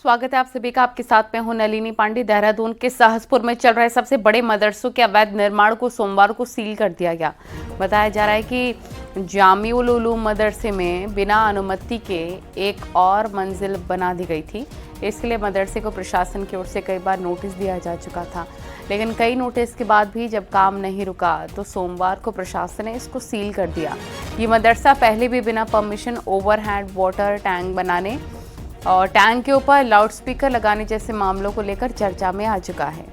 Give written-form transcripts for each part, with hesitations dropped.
स्वागत है आप सभी का। आपके साथ में हूं नलिनी पांडे। देहरादून के सहसपुर में चल रहे सबसे बड़े मदरसों के अवैध निर्माण को सोमवार को सील कर दिया गया। बताया जा रहा है कि जामिउल उलूम मदरसे में बिना अनुमति के एक और मंजिल बना दी गई थी। इसके लिए मदरसे को प्रशासन की ओर से कई बार नोटिस दिया जा चुका था, लेकिन कई नोटिस के बाद भी जब काम नहीं रुका तो सोमवार को प्रशासन ने इसको सील कर दिया। ये मदरसा पहले भी बिना परमिशन ओवरहेड वाटर टैंक बनाने और टैंक के ऊपर लाउडस्पीकर लगाने जैसे मामलों को लेकर चर्चा में आ चुका है।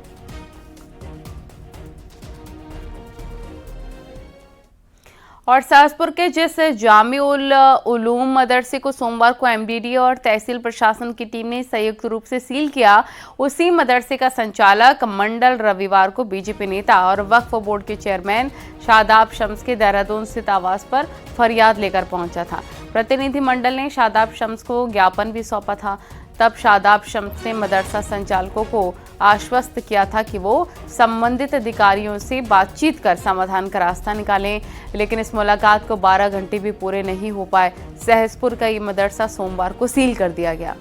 और सहसपुर के जिस जामिउल उलूम मदरसे को सोमवार को एमडीडी और तहसील प्रशासन की टीम ने संयुक्त रूप से सील किया, उसी मदरसे का संचालक मंडल रविवार को बीजेपी नेता और वक्फ बोर्ड के चेयरमैन शादाब शम्स के देहरादून स्थित आवास पर फरियाद लेकर पहुंचा था। प्रतिनिधि मंडल ने शादाब शम्स को ज्ञापन भी सौंपा था। तब शादाब शम्स ने मदरसा संचालकों को आश्वस्त किया था कि वो संबंधित अधिकारियों से बातचीत कर समाधान का रास्ता निकालें, लेकिन इस मुलाकात को 12 घंटे भी पूरे नहीं हो पाए। सहसपुर का ये मदरसा सोमवार को सील कर दिया गया।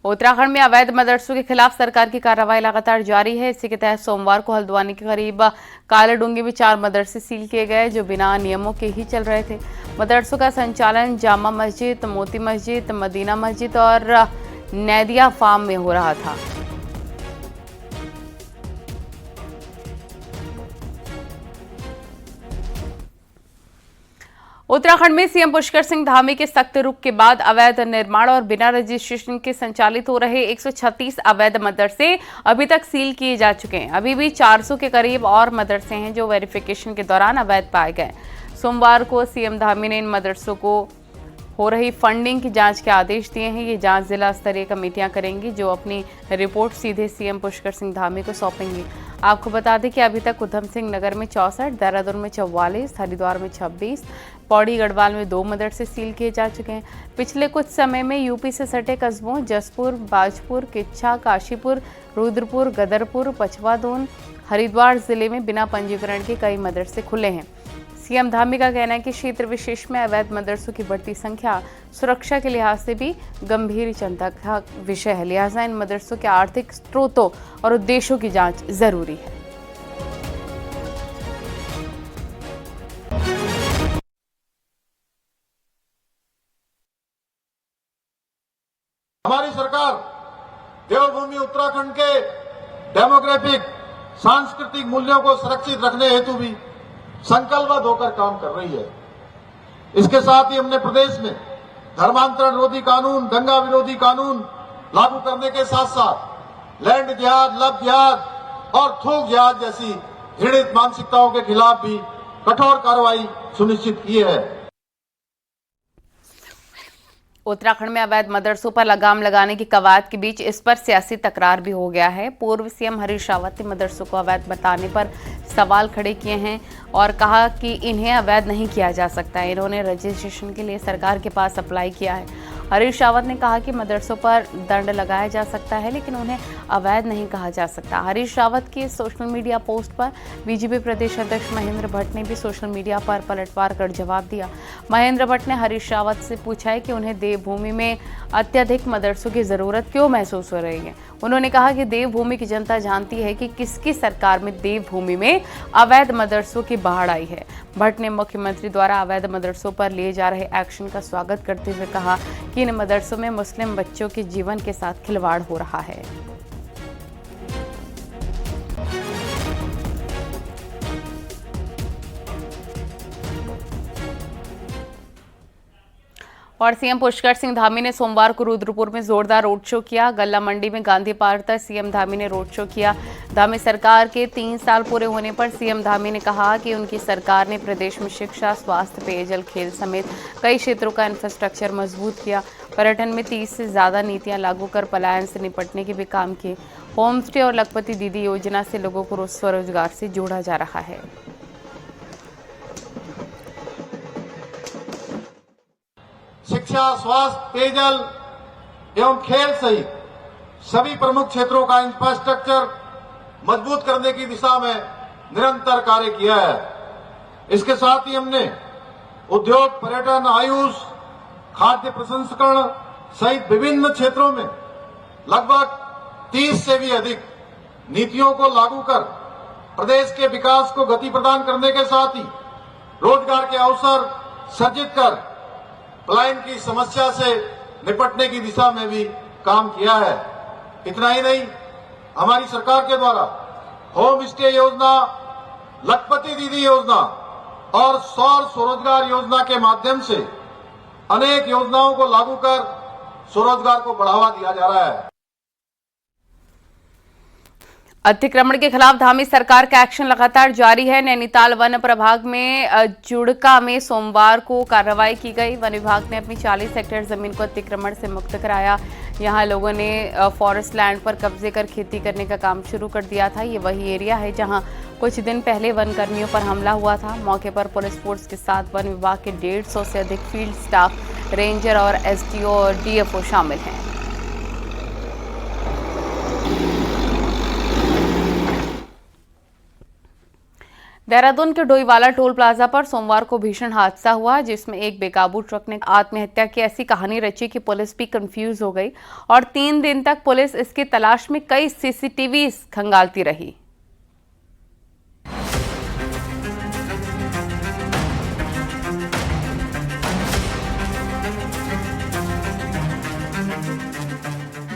उत्तराखंड में अवैध मदरसों के खिलाफ सरकार की कार्रवाई लगातार जारी है। इसी के तहत सोमवार को हल्द्वानी के करीब कालाडूंगी में 4 मदरसे सील किए गए जो बिना नियमों के ही चल रहे थे। मदरसों का संचालन जामा मस्जिद, मोती मस्जिद, मदीना मस्जिद और नैदिया फार्म में हो रहा था। उत्तराखंड में सीएम पुष्कर सिंह धामी के सख्त रुख के बाद अवैध निर्माण और बिना रजिस्ट्रेशन के संचालित हो रहे 136 अवैध मदरसे अभी तक सील किए जा चुके हैं। अभी भी 400 के करीब और मदरसे हैं जो वेरिफिकेशन के दौरान अवैध पाए गए। सोमवार को सीएम धामी ने इन मदरसों को हो रही फंडिंग की जांच के आदेश दिए हैं। ये जांच जिला स्तरीय कमेटियां करेंगी जो अपनी रिपोर्ट सीधे सीएम पुष्कर सिंह धामी को सौंपेंगी। आपको बता दें कि अभी तक उधम सिंह नगर में 64, देहरादून में 44, हरिद्वार में 26, पौड़ी गढ़वाल में 2 मदरसे सील किए जा चुके हैं। पिछले कुछ समय में यूपी से सटे कस्बों जसपुर, बाजपुर, किच्छा, काशीपुर, रुद्रपुर, गदरपुर, पचवादून, हरिद्वार जिले में बिना पंजीकरण के कई मदरसे खुले हैं। सीएम धामी का कहना है कि क्षेत्र विशेष में अवैध मदरसों की बढ़ती संख्या सुरक्षा के लिहाज से भी गंभीर चिंता का विषय है। लिहाजा इन मदरसों के आर्थिक स्रोतों और उद्देश्यों की जांच जरूरी है। हमारी सरकार देवभूमि उत्तराखंड के डेमोग्राफिक सांस्कृतिक मूल्यों को सुरक्षित रखने हेतु भी संकल्पबद्ध होकर काम कर रही है। इसके साथ ही हमने प्रदेश में धर्मांतरण विरोधी कानून, दंगा विरोधी कानून लागू करने के साथ साथ लैंड जिहाद, लब जिहाद और थोक जिहाद जैसी घृणित मानसिकताओं के खिलाफ भी कठोर कार्रवाई सुनिश्चित की है। उत्तराखंड में अवैध मदरसों पर लगाम लगाने की कवायद के बीच इस पर सियासी तकरार भी हो गया है। पूर्व सीएम हरीश रावत ने मदरसों को अवैध बताने पर सवाल खड़े किए हैं और कहा कि इन्हें अवैध नहीं किया जा सकता। इन्होंने रजिस्ट्रेशन के लिए सरकार के पास अप्लाई किया है। हरीश रावत ने कहा कि मदरसों पर दंड लगाया जा सकता है, लेकिन उन्हें अवैध नहीं कहा जा सकता। हरीश रावत की सोशल मीडिया पोस्ट पर बीजेपी प्रदेश अध्यक्ष महेंद्र भट्ट ने भी सोशल मीडिया पर पलटवार कर जवाब दिया। महेंद्र भट्ट ने हरीश रावत से पूछा है कि उन्हें देवभूमि में अत्यधिक मदरसों की जरूरत क्यों महसूस हो रही है। उन्होंने कहा कि देवभूमि की जनता जानती है कि किसकी सरकार में देवभूमि में अवैध मदरसों की बाढ़ आई है। भट्ट ने मुख्यमंत्री द्वारा अवैध मदरसों पर लिए जा रहे एक्शन का स्वागत करते हुए कहा कि इन मदरसों में मुस्लिम बच्चों के जीवन के साथ खिलवाड़ हो रहा है। और सीएम पुष्कर सिंह धामी ने सोमवार को रुद्रपुर में जोरदार रोड शो किया। गल्ला मंडी में गांधी पार्क तक सीएम धामी ने रोड शो किया। धामी सरकार के 3 साल पूरे होने पर सीएम धामी ने कहा कि उनकी सरकार ने प्रदेश में शिक्षा, स्वास्थ्य, पेयजल, खेल समेत कई क्षेत्रों का इंफ्रास्ट्रक्चर मजबूत किया। पर्यटन में 30 से ज्यादा नीतियां लागू कर पलायन से निपटने के भी काम किए। होम स्टे और लखपति दीदी योजना से लोगों को स्वरोजगार से जोड़ा जा रहा है। शिक्षा, स्वास्थ्य, पेयजल एवं खेल सहित सभी प्रमुख क्षेत्रों का इंफ्रास्ट्रक्चर मजबूत करने की दिशा में निरंतर कार्य किया है। इसके साथ ही हमने उद्योग, पर्यटन, आयुष खाद्य प्रसंस्करण सहित विभिन्न क्षेत्रों में लगभग 30 से भी अधिक नीतियों को लागू कर प्रदेश के विकास को गति प्रदान करने के साथ ही रोजगार के अवसर सृजित कर पलायन की समस्या से निपटने की दिशा में भी काम किया है। इतना ही नहीं, हमारी सरकार के द्वारा होम स्टे योजना, लखपति दीदी योजना और सौर स्वरोजगार योजना के माध्यम से अनेक योजनाओं को लागू कर स्वरोजगार को बढ़ावा दिया जा रहा है। अतिक्रमण के खिलाफ धामी सरकार का एक्शन लगातार जारी है। नैनीताल वन प्रभाग में जुड़का में सोमवार को कार्रवाई की गई। वन विभाग ने अपनी 40 हेक्टेयर जमीन को अतिक्रमण से मुक्त कराया। यहां लोगों ने फॉरेस्ट लैंड पर कब्जे कर खेती करने का काम शुरू कर दिया था। ये वही एरिया है जहां कुछ दिन पहले वन कर्मियों पर हमला हुआ था। मौके पर पुलिस फोर्स के साथ वन विभाग के 150 से अधिक फील्ड स्टाफ, रेंजर और एसडीओ और डीएफओ शामिल हैं। देहरादून के डोईवाला टोल प्लाजा पर सोमवार को भीषण हादसा हुआ, जिसमें एक बेकाबू ट्रक ने आत्महत्या की ऐसी कहानी रची कि पुलिस भी कंफ्यूज हो गई और 3 दिन तक पुलिस इसकी तलाश में कई सीसीटीवी खंगालती रही।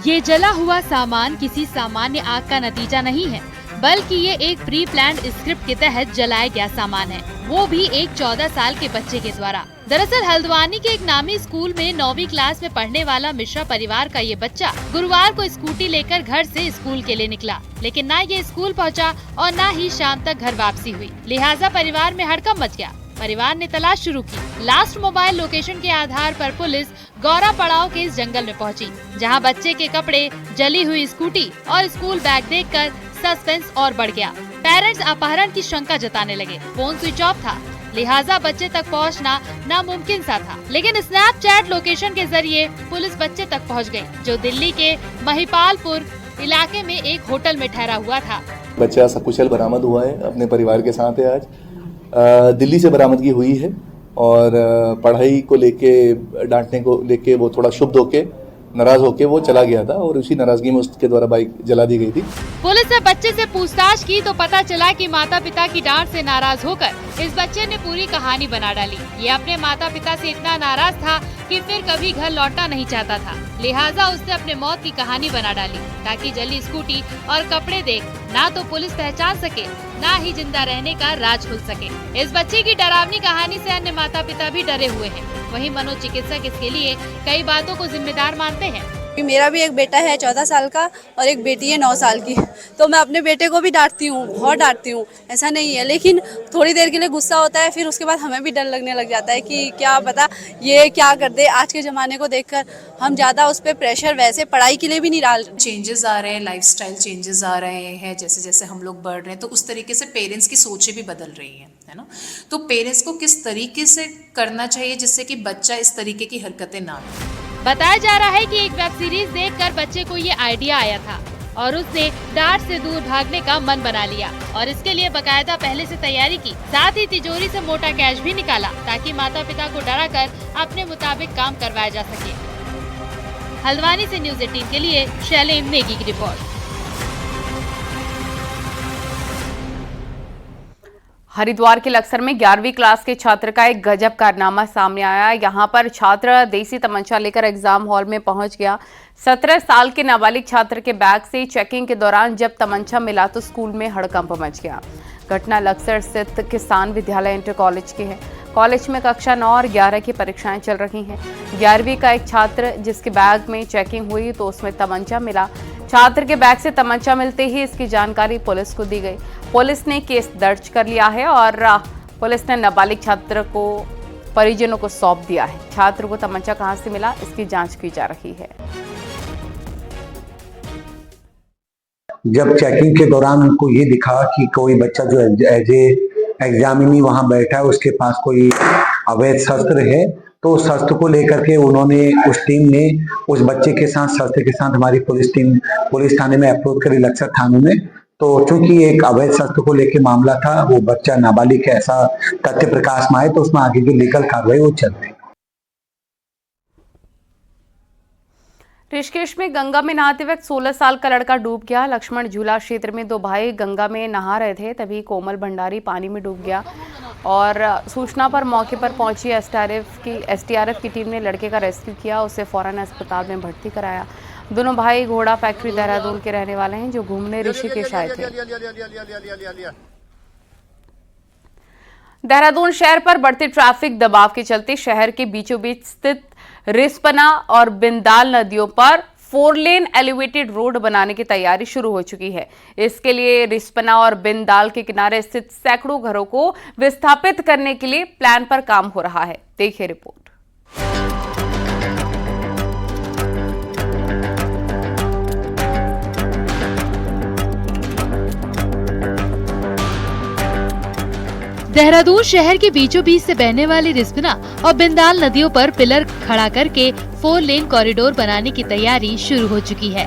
ये जला हुआ सामान किसी सामान्य आग का नतीजा नहीं है, बल्कि ये एक प्री प्लान्ड स्क्रिप्ट के तहत जलाया गया सामान है, वो भी एक 14 साल के बच्चे के द्वारा। दरअसल हल्द्वानी के एक नामी स्कूल में 9वीं क्लास में पढ़ने वाला मिश्रा परिवार का ये बच्चा गुरुवार को स्कूटी लेकर घर से स्कूल के लिए निकला, लेकिन ना ये स्कूल पहुंचा और ना ही शाम तक घर वापसी हुई। लिहाजा परिवार में हड़कंप मच गया। परिवार ने तलाश शुरू की। लास्ट मोबाइल लोकेशन के आधार पर पुलिस गौरा पड़ाव के इस जंगल में पहुंची, जहां बच्चे के कपड़े, जली हुई स्कूटी और स्कूल बैग देखकर सस्पेंस और बढ़ गया। पेरेंट्स अपहरण की शंका जताने लगे। फोन स्विच ऑफ था, लिहाजा बच्चे तक पहुंचना नामुमकिन सा था। लेकिन स्नैपचैट लोकेशन के जरिए पुलिस बच्चे तक पहुंच गई, जो दिल्ली के महिपालपुर इलाके में एक होटल में ठहरा हुआ था। बच्चा सकुशल बरामद हुआ है, अपने परिवार के साथ है। आज दिल्ली से बरामदगी हुई है और पढ़ाई को लेके, डांटने को लेके वो थोड़ा क्षुब्ध होके, नाराज होके वो चला गया था और उसी नाराजगी में उसके द्वारा बाइक जला दी गई थी। पुलिस ने बच्चे से पूछताछ की तो पता चला कि माता पिता की डांट से नाराज होकर इस बच्चे ने पूरी कहानी बना डाली। ये अपने माता पिता से इतना नाराज था कि फिर कभी घर लौटना नहीं चाहता था, लिहाजा उसने अपने मौत की कहानी बना डाली ताकि जली स्कूटी और कपड़े देख ना तो पुलिस पहचान सके, ना ही जिंदा रहने का राज खुल सके। इस बच्चे की डरावनी कहानी से अन्य माता पिता भी डरे हुए हैं। वहीं मनोचिकित्सक इसके लिए कई बातों को जिम्मेदार मानते हैं। मेरा भी एक बेटा है 14 साल का और एक बेटी है 9 साल की, तो मैं अपने बेटे को भी डांटती हूँ, बहुत डांटती हूँ, ऐसा नहीं है। लेकिन थोड़ी देर के लिए गुस्सा होता है, फिर उसके बाद हमें भी डर लगने लग जाता है कि क्या पता ये क्या कर दे। आज के ज़माने को देखकर हम ज़्यादा उस पर प्रेशर वैसे पढ़ाई के लिए भी नहीं डाल। चेंजेस आ रहे हैं, लाइफस्टाइल चेंजेस आ रहे हैं, जैसे जैसे हम लोग बढ़ रहे हैं तो उस तरीके से पेरेंट्स की सोचें भी बदल रही हैं, है ना। तो पेरेंट्स को किस तरीके से करना चाहिए जिससे कि बच्चा इस तरीके की हरकतें ना करे। बताया जा रहा है कि एक वेब सीरीज देखकर बच्चे को ये आइडिया आया था और उसने डांट से दूर भागने का मन बना लिया और इसके लिए बकायदा पहले से तैयारी की। साथ ही तिजोरी से मोटा कैश भी निकाला ताकि माता पिता को डराकर अपने मुताबिक काम करवाया जा सके। हल्द्वानी से न्यूज़ 18 के लिए शैलेम नेगी की रिपोर्ट। हरिद्वार के लक्सर में 11वीं क्लास के छात्र का एक गजब कारनामा सामने आया। यहां पर छात्र देसी तमंचा लेकर एग्जाम हॉल में पहुंच गया। 17 साल के नाबालिग छात्र के बैग से चेकिंग के दौरान जब तमंचा मिला तो स्कूल में हड़कंप मच गया। घटना लक्सर स्थित किसान विद्यालय इंटर कॉलेज की है। कॉलेज में कक्षा 9 और 11 की परीक्षाएं चल रही हैं। 11वीं का एक छात्र जिसके बैग में चेकिंग हुई तो उसमें तमंचा मिला। छात्र के बैग से तमंचा मिलते ही इसकी जानकारी पुलिस को दी गई। पुलिस ने केस दर्ज कर लिया है और पुलिस ने नाबालिग छात्र को परिजनों को सौंप दिया है। छात्र को तमंचा कहां से मिला, इसकी जांच की जा रही है। जब चेकिंग के दौरान उनको ये दिखा कि कोई बच्चा जो एज ए एग्जामिनी वहां बैठा है, उसके पास कोई अवैध शस्त्र है, तो उस शस्त्र को लेकर के उन्होंने, उस टीम ने उस बच्चे के साथ, शस्त्र के साथ हमारी पुलिस टीम पुलिस थाने में अप्रोच करी, लक्सर थाने में। तो चूंकि एक अवैध शस्त्र को लेकर मामला था, वो बच्चा नाबालिग है ऐसा तथ्य प्रकाश में आए, तो उसमें आगे जो लीगल कार्रवाई वो चल रही है। ऋषिकेश में गंगा में नहाते वक्त 16 साल का लड़का डूब गया। लक्ष्मण झूला क्षेत्र में दो भाई गंगा में नहा रहे थे, तभी कोमल भंडारी पानी में डूब गया और सूचना पर मौके पर पहुंची एसडीआरएफ की टीम ने लड़के का रेस्क्यू किया, उसे फौरन अस्पताल में भर्ती कराया। दोनों भाई घोड़ा फैक्ट्री देहरादून के रहने वाले हैं, जो घूमने ऋषिकेश आए थे। देहरादून शहर पर बढ़ते ट्रैफिक दबाव के चलते शहर के बीचों बीच स्थित रिस्पना और बिंदाल नदियों पर 4 लेन एलिवेटेड रोड बनाने की तैयारी शुरू हो चुकी है। इसके लिए रिस्पना और बिंदाल के किनारे स्थित सैकड़ों घरों को विस्थापित करने के लिए प्लान पर काम हो रहा है। देखिए रिपोर्ट। देहरादून शहर के बीचों बीच से बहने वाली रिस्पना और बिंदाल नदियों पर पिलर खड़ा करके 4 लेन कॉरिडोर बनाने की तैयारी शुरू हो चुकी है।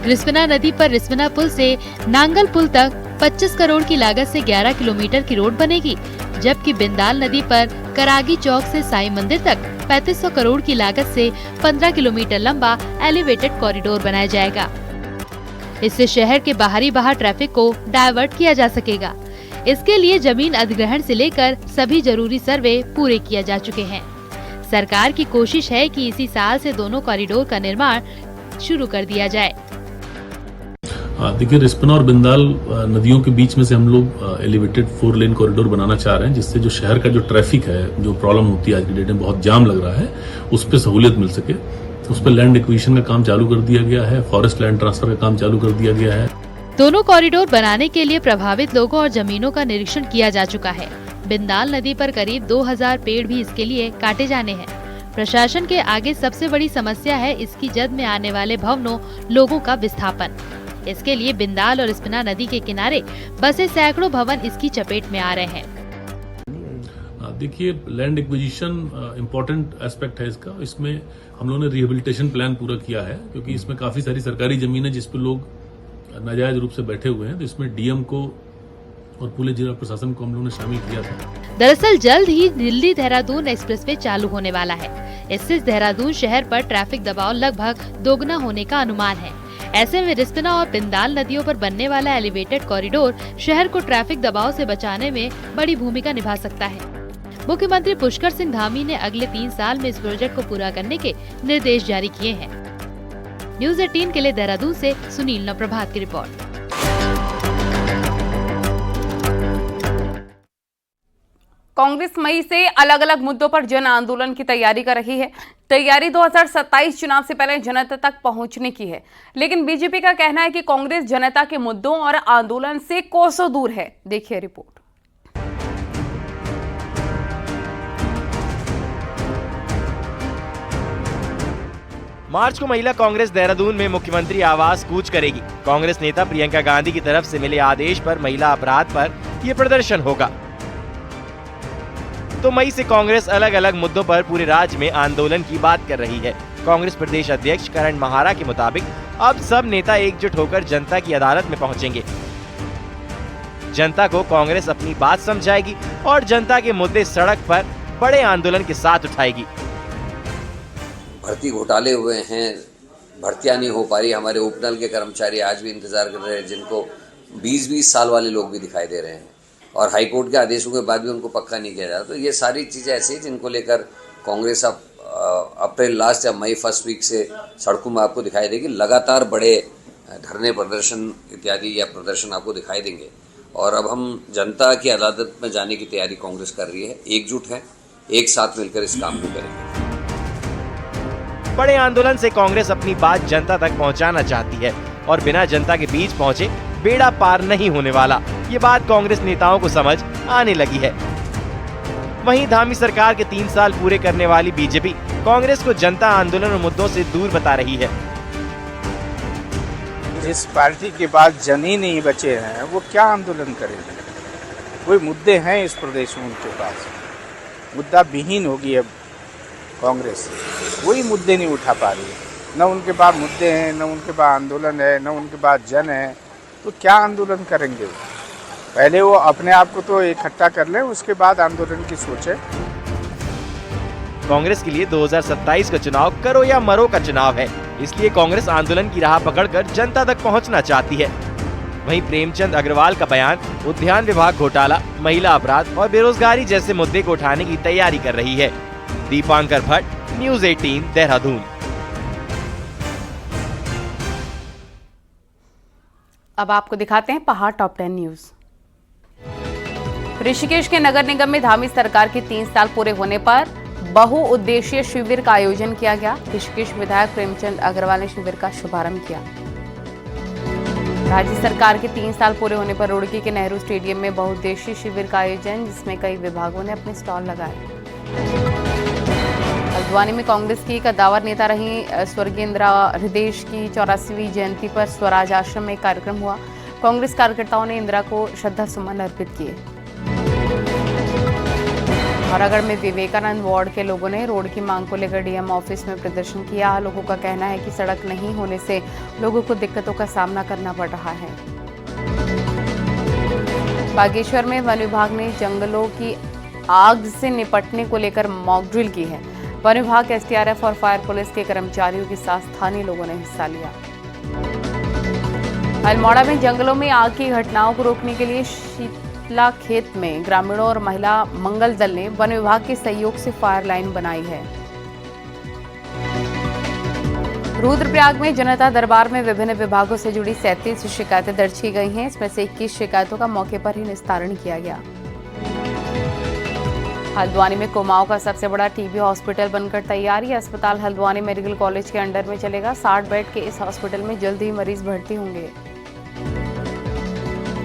रिस्पना नदी पर रिस्पना पुल से नांगल पुल तक 25 करोड़ की लागत से 11 किलोमीटर की रोड बनेगी, जबकि बिंदाल नदी पर करागी चौक से साईं मंदिर तक 3500 करोड़ की लागत से 15 किलोमीटर लंबा एलिवेटेड कॉरिडोर बनाया जाएगा। इससे शहर के बाहरी ट्रैफिक को डायवर्ट किया जा सकेगा। इसके लिए जमीन अधिग्रहण से लेकर सभी जरूरी सर्वे पूरे किए जा चुके हैं। सरकार की कोशिश है कि इसी साल से दोनों कॉरिडोर का निर्माण शुरू कर दिया जाए। देखिए, रिस्पना और बिंदाल नदियों के बीच में से हम लोग एलिवेटेड 4 लेन कॉरिडोर बनाना चाह रहे हैं, जिससे जो शहर का जो ट्रैफिक है, जो प्रॉब्लम होती है आज की डेट में, बहुत जाम लग रहा है, उस पर सहूलियत मिल सके। उस पर लैंड एक्विजिशन का काम चालू कर दिया गया है, फॉरेस्ट लैंड ट्रांसफर का काम चालू कर दिया गया है। दोनों कॉरिडोर बनाने के लिए प्रभावित लोगों और जमीनों का निरीक्षण किया जा चुका है। बिंदाल नदी पर करीब 2000 पेड़ भी इसके लिए काटे जाने हैं। प्रशासन के आगे सबसे बड़ी समस्या है इसकी जद में आने वाले भवनों, लोगों का विस्थापन। इसके लिए बिंदाल और रिस्पना नदी के किनारे बसे सैकड़ों भवन इसकी चपेट में आ रहे हैं। देखिए, लैंड एक्विजिशन इम्पोर्टेंट एस्पेक्ट है इसका। इसमें हम लोगों ने रिहेबिलिटेशन प्लान पूरा किया है, क्योंकि इसमें काफी सारी सरकारी जमीन है जिसपे लोग नाजायज रूप से बैठे हुए हैं, तो इसमें डीएम को और पूरे जिला प्रशासन को हम लोगों ने शामिल किया था। दरअसल जल्द ही दिल्ली देहरादून एक्सप्रेसवे चालू होने वाला है। इससे देहरादून शहर पर ट्रैफिक दबाव लगभग दोगुना होने का अनुमान है। ऐसे में रिस्पना और बिंदाल नदियों पर बनने वाला एलिवेटेड कॉरिडोर शहर को ट्रैफिक दबाव से बचाने में बड़ी भूमिका निभा सकता है। मुख्यमंत्री पुष्कर सिंह धामी ने अगले 3 साल में इस प्रोजेक्ट को पूरा करने के निर्देश जारी किए हैं। न्यूज़ 18 के लिए देहरादून से सुनील नवप्रभात की रिपोर्ट। कांग्रेस मई से अलग अलग मुद्दों पर जन आंदोलन की तैयारी कर रही है। तैयारी 2027 चुनाव से पहले जनता तक पहुंचने की है, लेकिन बीजेपी का कहना है कि कांग्रेस जनता के मुद्दों और आंदोलन से कोसों दूर है। देखिए रिपोर्ट। मार्च को महिला कांग्रेस देहरादून में मुख्यमंत्री आवास कूच करेगी। कांग्रेस नेता प्रियंका गांधी की तरफ से मिले आदेश पर महिला अपराध पर यह प्रदर्शन होगा। तो मई से कांग्रेस अलग अलग मुद्दों पर पूरे राज्य में आंदोलन की बात कर रही है। कांग्रेस प्रदेश अध्यक्ष करण महारा के मुताबिक अब सब नेता एकजुट होकर जनता की अदालत में पहुंचेंगे। जनता को कांग्रेस अपनी बात समझाएगी और जनता के मुद्दे सड़क पर बड़े आंदोलन के साथ उठाएगी। भर्ती घोटाले हुए हैं, भर्तियां नहीं हो पा रही, हमारे उपनल के कर्मचारी आज भी इंतजार कर रहे हैं, जिनको 20-20 साल वाले लोग भी दिखाई दे रहे हैं, और हाईकोर्ट के आदेशों के बाद भी उनको पक्का नहीं किया जा रहा। तो ये सारी चीज़ें ऐसी हैं जिनको लेकर कांग्रेस अब अप्रैल लास्ट या मई फर्स्ट वीक से सड़कों में आपको दिखाई देगी। लगातार बड़े धरने, प्रदर्शन इत्यादि या प्रदर्शन आपको दिखाई देंगे, और अब हम जनता की अदालत में जाने की तैयारी कांग्रेस कर रही है, एकजुट है, एक साथ मिलकर इस काम को करेंगे। बड़े आंदोलन से कांग्रेस अपनी बात जनता तक पहुंचाना चाहती है, और बिना जनता के बीच पहुंचे बेड़ा पार नहीं होने वाला। ये बात कांग्रेस नेताओं को समझ आने लगी है। वहीं धामी सरकार के 3 साल पूरे करने वाली बीजेपी कांग्रेस को जनता आंदोलन और मुद्दों से दूर बता रही है। जिस पार्टी के पास जन ही नहीं बचे हैं, वो क्या आंदोलन करेंगे? कोई मुद्दे हैं इस प्रदेश में उनके पास, मुद्दा विहीन होगी अब कांग्रेस, वही मुद्दे नहीं उठा पा रही है। न उनके पास मुद्दे हैं, न उनके पास आंदोलन है, न उनके पास जन है, तो क्या आंदोलन करेंगे वो? पहले वो अपने आप को तो इकट्ठा कर लें, उसके बाद आंदोलन की सोचें। कांग्रेस के लिए 2027 का चुनाव करो या मरो का चुनाव है। इसलिए कांग्रेस आंदोलन की राह पकड़कर जनता तक पहुंचना चाहती है। वहीं प्रेमचंद अग्रवाल का बयान उद्यान विभाग घोटाला, महिला अपराध और बेरोजगारी जैसे मुद्दे को उठाने की तैयारी कर रही है। दीपांकर भट्ट, न्यूज़ 18 देहरादून। अब आपको दिखाते हैं पहाड़ टॉप 10 न्यूज। ऋषिकेश के नगर निगम में धामी सरकार के 3 साल पूरे होने पर बहुउद्देशीय शिविर का आयोजन किया गया। ऋषिकेश विधायक प्रेमचंद अग्रवाल ने शिविर का शुभारंभ किया। राज्य सरकार के 3 साल पूरे होने पर रुड़की के नेहरू स्टेडियम में बहुउद्देशीय शिविर का आयोजन, जिसमें कई विभागों ने अपने स्टॉल लगाए। हल्द्वानी में कांग्रेस की कद्दावर नेता रही स्वर्गीय इंदिरा हृदय की 84वीं जयंती पर स्वराज आश्रम में कार्यक्रम हुआ। कांग्रेस कार्यकर्ताओं ने इंदिरा को श्रद्धा सुमन अर्पित किए। औरागढ़ में विवेकानंद वार्ड के लोगों ने रोड की मांग को लेकर डीएम ऑफिस में प्रदर्शन किया। लोगों का कहना है कि सड़क नहीं होने से लोगों को दिक्कतों का सामना करना पड़ रहा है। बागेश्वर में वन विभाग ने जंगलों की आग से निपटने को लेकर मॉक ड्रिल की है। वन विभाग, एसडीआरएफ और फायर पुलिस के कर्मचारियों के साथ स्थानीय लोगों ने हिस्सा लिया। अल्मोड़ा में जंगलों में आग की घटनाओं को रोकने के लिए शीतला खेत में ग्रामीणों और महिला मंगल दल ने वन विभाग के सहयोग से फायर लाइन बनाई है। रुद्रप्रयाग में जनता दरबार में विभिन्न विभागों से जुड़ी 37 शिकायतें दर्ज की गई हैं। इसमें से 21 शिकायतों का मौके पर ही निस्तारण किया गया। हल्द्वानी में कुमाऊं का सबसे बड़ा टीबी हॉस्पिटल बनकर तैयार। यह अस्पताल हल्द्वानी मेडिकल कॉलेज के अंडर में चलेगा। 60 बेड के इस हॉस्पिटल में जल्द ही मरीज भर्ती होंगे।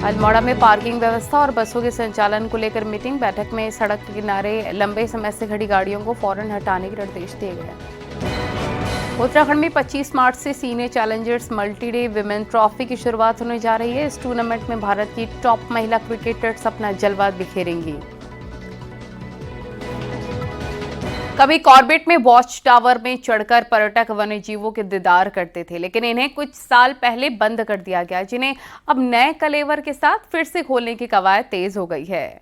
अल्मोड़ा में पार्किंग व्यवस्था और बसों के संचालन को लेकर मीटिंग। बैठक में सड़क के किनारे लंबे समय से खड़ी गाड़ियों को फौरन हटाने के निर्देश दिए गए। उत्तराखंड में 25 मार्च से senior Challengers multi day women trophy की शुरुआत होने जा रही है। इस टूर्नामेंट में भारत की टॉप महिला क्रिकेटर्स अपना जलवा बिखेरेंगी। कभी कॉर्बेट में वॉच टावर में चढ़कर पर्यटक वन्य जीवों के दीदार करते थे, लेकिन इन्हें कुछ साल पहले बंद कर दिया गया, जिन्हें अब नए कलेवर के साथ फिर से खोलने की कवायद तेज हो गई है।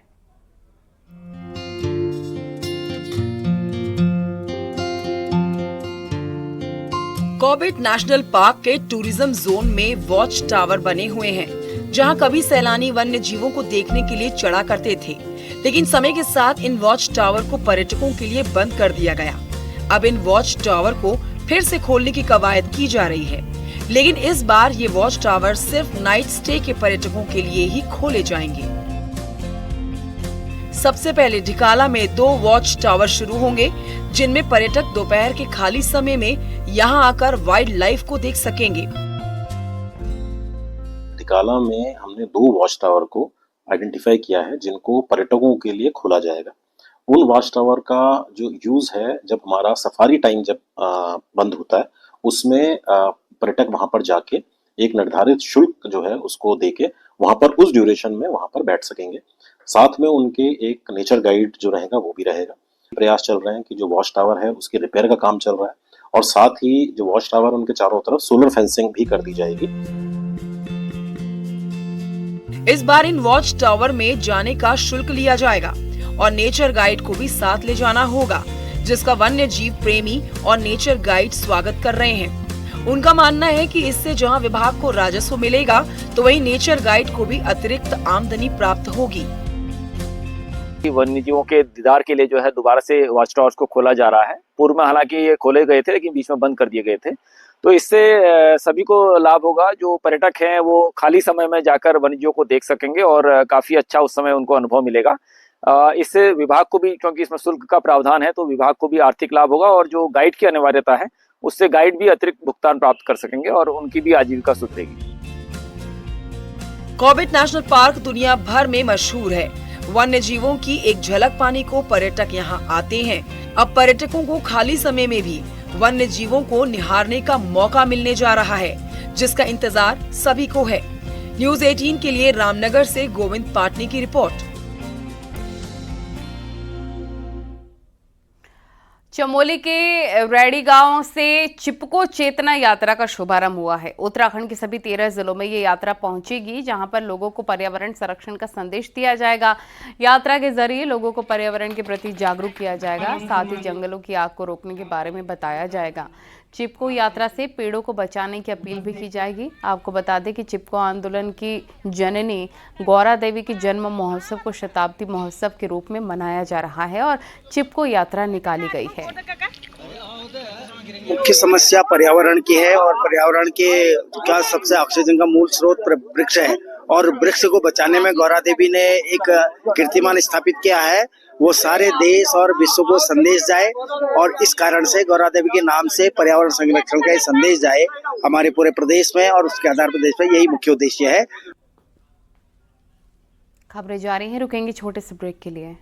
कॉर्बेट नेशनल पार्क के टूरिज्म जोन में वॉच टावर बने हुए हैं, जहां कभी सैलानी वन्य जीवों को देखने के लिए चढ़ा करते थे, लेकिन समय के साथ इन वॉच टावर को पर्यटकों के लिए बंद कर दिया गया। अब इन वॉच टावर को फिर से खोलने की कवायद की जा रही है, लेकिन इस बार ये वॉच टावर सिर्फ नाइट स्टे के पर्यटकों के लिए ही खोले जाएंगे। सबसे पहले ढिकाला में 2 वॉच टावर शुरू होंगे, जिनमें पर्यटक दोपहर के खाली समय में यहाँ आकर वाइल्ड लाइफ को देख सकेंगे। ढिकाला में हमने 2 वॉच टावर को आइडेंटिफाई किया है, जिनको पर्यटकों के लिए खोला जाएगा। उन वॉच टावर का जो यूज है, जब हमारा सफारी टाइम जब बंद होता है, उसमें पर्यटक वहां पर जाके एक निर्धारित शुल्क जो है उसको देके वहां पर उस ड्यूरेशन में वहां पर बैठ सकेंगे। साथ में उनके एक नेचर गाइड जो रहेगा वो भी रहेगा। प्रयास चल रहे हैं कि जो वॉच टावर है उसके रिपेयर का काम चल रहा है, और साथ ही जो वॉच टावर उनके चारों तरफ सोलर फेंसिंग भी कर दी जाएगी। इस बार इन वॉच टावर में जाने का शुल्क लिया जाएगा और नेचर गाइड को भी साथ ले जाना होगा, जिसका वन्य जीव प्रेमी और नेचर गाइड स्वागत कर रहे हैं। उनका मानना है कि इससे जहां विभाग को राजस्व मिलेगा, तो वहीं नेचर गाइड को भी अतिरिक्त आमदनी प्राप्त होगी। वन्य जीवों के दीदार के लिए जो है दोबारा से वॉच टावर्स को खोला जा रहा है। पूर्व में हालांकि ये खोले गए थे, लेकिन बीच में बंद कर दिए गए थे। तो इससे सभी को लाभ होगा। जो पर्यटक हैं वो खाली समय में जाकर वन्यजीवों को देख सकेंगे और काफी अच्छा उस समय उनको अनुभव मिलेगा। इससे विभाग को भी, क्योंकि इसमें शुल्क का प्रावधान है, तो विभाग को भी आर्थिक लाभ होगा, और जो गाइड की अनिवार्यता है उससे गाइड भी अतिरिक्त भुगतान प्राप्त कर सकेंगे और उनकी भी आजीविका सुधरेगी। कॉर्बेट नेशनल पार्क दुनिया भर में मशहूर है। वन्य जीवों की एक झलक पाने को पर्यटक यहाँ आते हैं। अब पर्यटकों को खाली समय में भी वन्य जीवों को निहारने का मौका मिलने जा रहा है, जिसका इंतजार सभी को है। न्यूज़ 18 के लिए रामनगर से गोविंद पाटनी की रिपोर्ट। चमोली के रैडी गांव से चिपको चेतना यात्रा का शुभारंभ हुआ है। उत्तराखंड के सभी 13 जिलों में ये यात्रा पहुंचेगी, जहां पर लोगों को पर्यावरण संरक्षण का संदेश दिया जाएगा। यात्रा के जरिए लोगों को पर्यावरण के प्रति जागरूक किया जाएगा, साथ ही जंगलों की आग को रोकने के बारे में बताया जाएगा। चिपको यात्रा से पेड़ों को बचाने की अपील भी की जाएगी। आपको बता दें कि चिपको आंदोलन की जननी गौरा देवी के जन्म महोत्सव को शताब्दी महोत्सव के रूप में मनाया जा रहा है और चिपको यात्रा निकाली गई है। मुख्य समस्या पर्यावरण की है और पर्यावरण के का सबसे ऑक्सीजन का मूल स्रोत वृक्ष है और वृक्ष को बचाने में गौरा देवी ने एक कीर्तिमान स्थापित किया है। वो सारे देश और विश्व को संदेश जाए और इस कारण से गौरा देवी के नाम से पर्यावरण संरक्षण का संदेश जाए हमारे पूरे प्रदेश में और उसके आधार प्रदेश में, यही मुख्य उद्देश्य है। खबरें जारी हैं, रुकेंगे छोटे से ब्रेक के लिए।